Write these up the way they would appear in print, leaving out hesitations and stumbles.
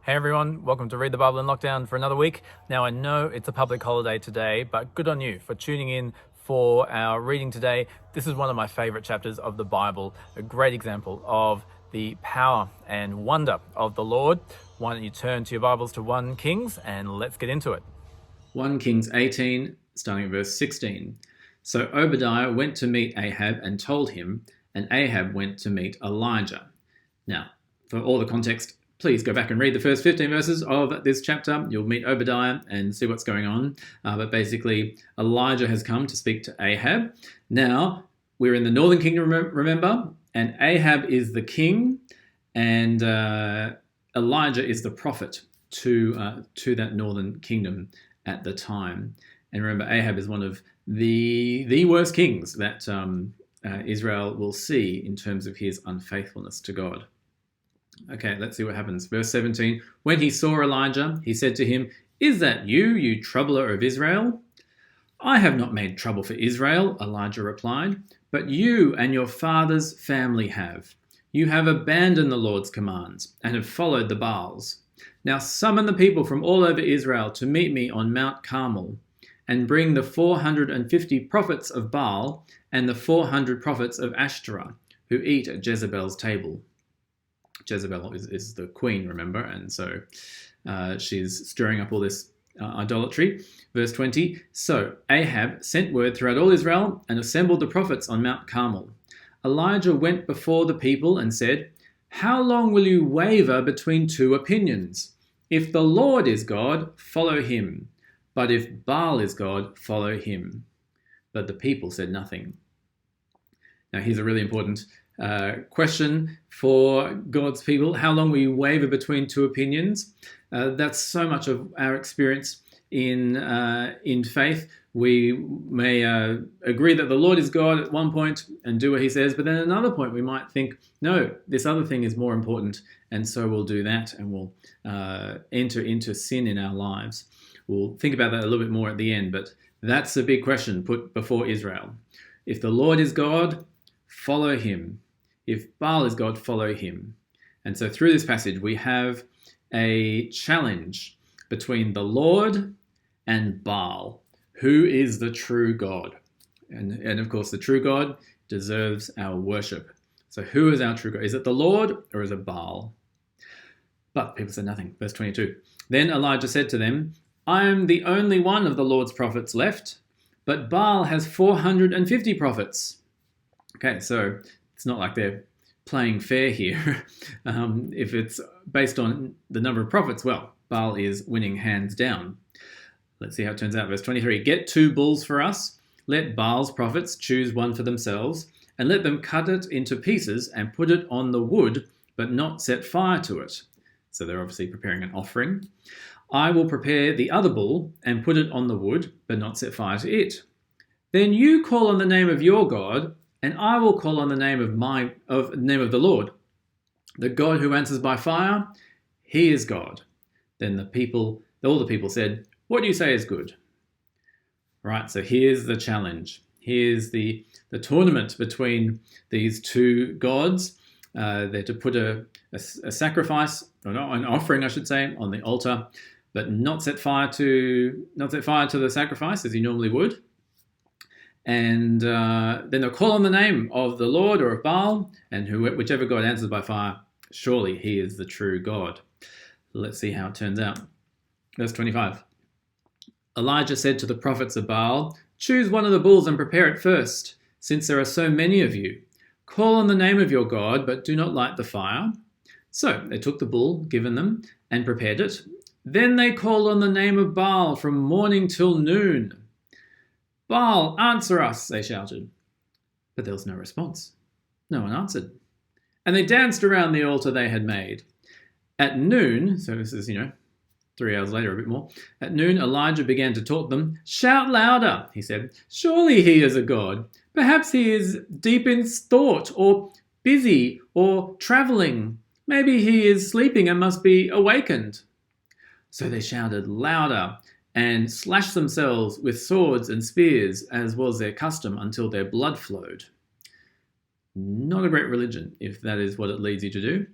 Hey everyone, welcome to Read the Bible in Lockdown for another week. Now I know it's a public holiday today, but good on you for tuning in for our reading today. This is one of my favorite chapters of the Bible, a great example of the power and wonder of the Lord. Why don't you turn to your Bibles to 1 Kings and let's get into it. 1 Kings 18, starting at verse 16. So Obadiah went to meet Ahab and told him, and Ahab went to meet Elijah. Now, for all the context, please go back and read the first 15 verses of this chapter. You'll meet Obadiah and see what's going on. But basically, Elijah has come to speak to Ahab. Now, we're in the northern kingdom, remember, and Ahab is the king, and Elijah is the prophet to that northern kingdom at the time. And remember, Ahab is one of the worst kings that Israel will see in terms of his unfaithfulness to God. Okay, let's see what happens. Verse 17, when he saw Elijah, he said to him, "Is that you, you troubler of Israel?" "I have not made trouble for Israel," Elijah replied, "but you and your father's family have. You have abandoned the Lord's commands and have followed the Baals. Now summon the people from all over Israel to meet me on Mount Carmel, and bring the 450 prophets of Baal and the 400 prophets of Ashtoreth, who eat at Jezebel's table." Jezebel is the queen, remember, and so she's stirring up all this idolatry. Verse 20, so Ahab sent word throughout all Israel and assembled the prophets on Mount Carmel. Elijah went before the people and said, "How long will you waver between two opinions? If the Lord is God, follow him. But if Baal is God, follow him." But the people said nothing. Now here's a really important question for God's people. How long will you waver between two opinions? That's so much of our experience in faith. We may agree that the Lord is God at one point and do what he says, but then at another point we might think, no, this other thing is more important, and so we'll do that, and we'll enter into sin in our lives. We'll think about that a little bit more at the end, but that's a big question put before Israel. If the Lord is God, follow him. If Baal is God, follow him. And so through this passage, we have a challenge between the Lord and Baal. Who is the true God? And of course, the true God deserves our worship. So who is our true God? Is it the Lord or is it Baal? But people said nothing. Verse 22. Then Elijah said to them, "I am the only one of the Lord's prophets left, but Baal has 450 prophets." Okay, so it's not like they're playing fair here. If it's based on the number of prophets, well, Baal is winning hands down. Let's see how it turns out. Verse 23, "Get 2 bulls for us. Let Baal's prophets choose one for themselves, and let them cut it into pieces and put it on the wood, but not set fire to it." So they're obviously preparing an offering. "I will prepare the other bull and put it on the wood, but not set fire to it. Then you call on the name of your God, and I will call on the name of the Lord. The God who answers by fire, he is God." Then all the people said, "What do you say is good?" Right, so here's the challenge. Here's the tournament between these two gods. They're to put a sacrifice, or not, an offering, I should say, on the altar, but not set fire to the sacrifice as you normally would. And then they'll call on the name of the Lord or of Baal, and whichever God answers by fire, surely he is the true God. Let's see how it turns out. Verse 25. Elijah said to the prophets of Baal, "Choose one of the bulls and prepare it first, since there are so many of you. Call on the name of your God, but do not light the fire." So they took the bull given them and prepared it. Then they called on the name of Baal from morning till noon. "Baal, answer us," they shouted. But there was no response. No one answered. And they danced around the altar they had made. At noon, so this is, 3 hours later, a bit more. At noon, Elijah began to taunt them. "Shout louder," he said. "Surely he is a god. Perhaps he is deep in thought, or busy, or traveling. Maybe he is sleeping and must be awakened." So they shouted louder and slashed themselves with swords and spears, as was their custom, until their blood flowed. Not a great religion, if that is what it leads you to do.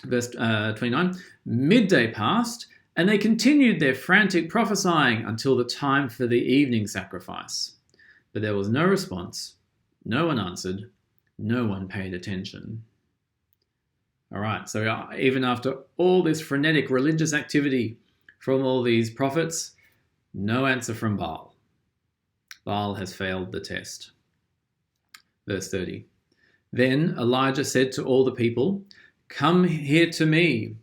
Verse 29, midday passed, and they continued their frantic prophesying until the time for the evening sacrifice. But there was no response. No one answered. No one paid attention. All right, so even after all this frenetic religious activity from all these prophets, no answer from Baal. Baal has failed the test. Verse 30. Then Elijah said to all the people, "Come here to me."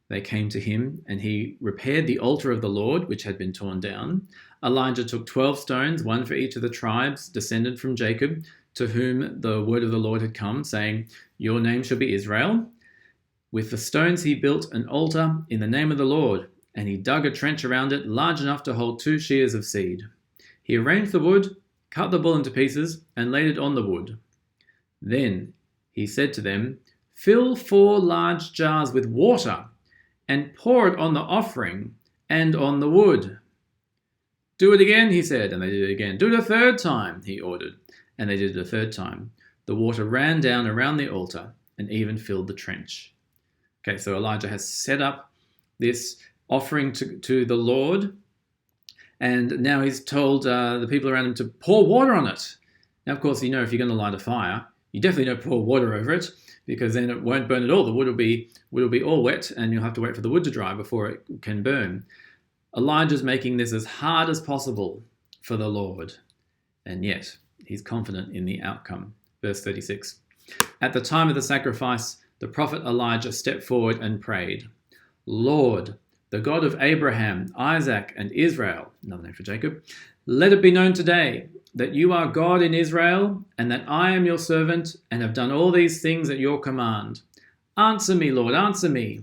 They came to him, and he repaired the altar of the Lord, which had been torn down. Elijah took 12 stones, one for each of the tribes descended from Jacob, to whom the word of the Lord had come, saying, "Your name shall be Israel." With the stones he built an altar in the name of the Lord, and he dug a trench around it large enough to hold 2 shears of seed. He arranged the wood, cut the bull into pieces, and laid it on the wood. Then he said to them, "Fill 4 large jars with water and pour it on the offering and on the wood." "Do it again," he said, and they did it again. "Do it a 3rd time," he ordered, and they did it a 3rd time. The water ran down around the altar and even filled the trench. Okay, so Elijah has set up this offering to the Lord, and now he's told the people around him to pour water on it. Now, of course, if you're going to light a fire, you definitely don't pour water over it, because then it won't burn at all. The wood will be all wet, and you'll have to wait for the wood to dry before it can burn. Elijah's making this as hard as possible for the Lord, and yet he's confident in the outcome. Verse 36. At the time of the sacrifice, the prophet Elijah stepped forward and prayed, "Lord, the God of Abraham, Isaac, and Israel," another name for Jacob, "let it be known today that you are God in Israel, and that I am your servant, and have done all these things at your command. Answer me, Lord, answer me,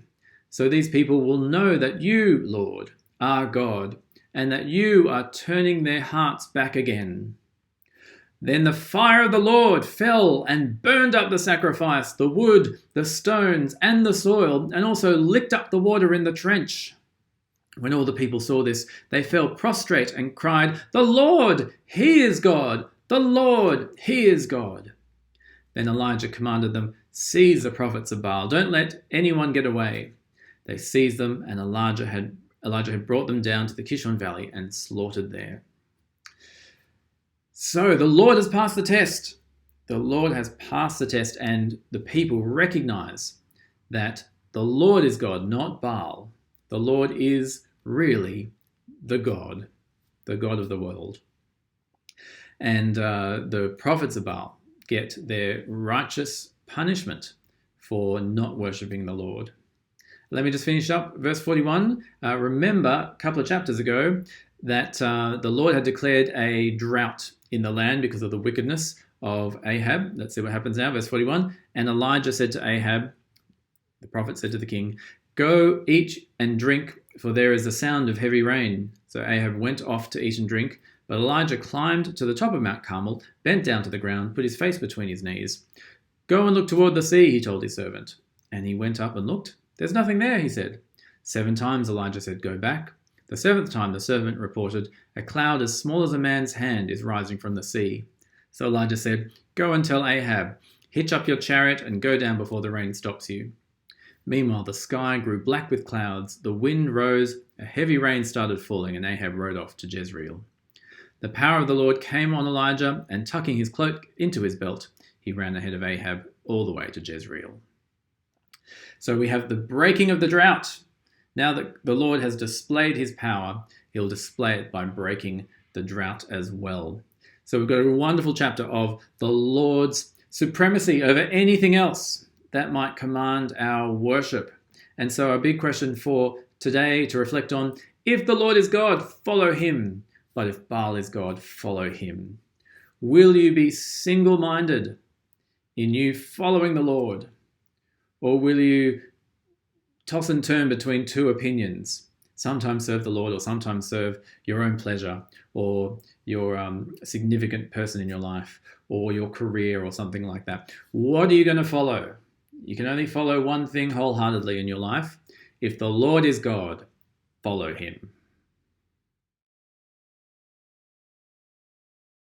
so these people will know that you, Lord, are God, and that you are turning their hearts back again." Then the fire of the Lord fell and burned up the sacrifice, the wood, the stones, and the soil, and also licked up the water in the trench. When all the people saw this, they fell prostrate and cried, "The Lord, He is God! The Lord, He is God!" Then Elijah commanded them, "Seize the prophets of Baal. Don't let anyone get away." They seized them, and Elijah had brought them down to the Kishon Valley and slaughtered there. So the Lord has passed the test. The Lord has passed the test, and the people recognize that the Lord is God, not Baal. The Lord is really the God of the world. And the prophets of Baal get their righteous punishment for not worshipping the Lord. Let me just finish up. Verse 41. Remember, a couple of chapters ago, that the Lord had declared a drought in the land because of the wickedness of Ahab. Let's see what happens now. Verse 41. And Elijah said to Ahab, the prophet said to the king, "Go, eat and drink, for there is the sound of heavy rain." So Ahab went off to eat and drink, but Elijah climbed to the top of Mount Carmel, bent down to the ground, put his face between his knees. "Go and look toward the sea," he told his servant. And he went up and looked. "There's nothing there," he said. 7 times Elijah said, "Go back." The 7th time the servant reported, "A cloud as small as a man's hand is rising from the sea." So Elijah said, "Go and tell Ahab, hitch up your chariot and go down before the rain stops you." Meanwhile, the sky grew black with clouds, the wind rose, a heavy rain started falling, and Ahab rode off to Jezreel. The power of the Lord came on Elijah, and tucking his cloak into his belt, he ran ahead of Ahab all the way to Jezreel. So we have the breaking of the drought. Now that the Lord has displayed his power, he'll display it by breaking the drought as well. So we've got a wonderful chapter of the Lord's supremacy over anything else that might command our worship. And so our big question for today to reflect on, if the Lord is God, follow him. But if Baal is God, follow him. Will you be single-minded in you following the Lord? Or will you toss and turn between 2 opinions? Sometimes serve the Lord, or sometimes serve your own pleasure, or your significant person in your life, or your career, or something like that. What are you going to follow? You can only follow one thing wholeheartedly in your life. If the Lord is God, follow him.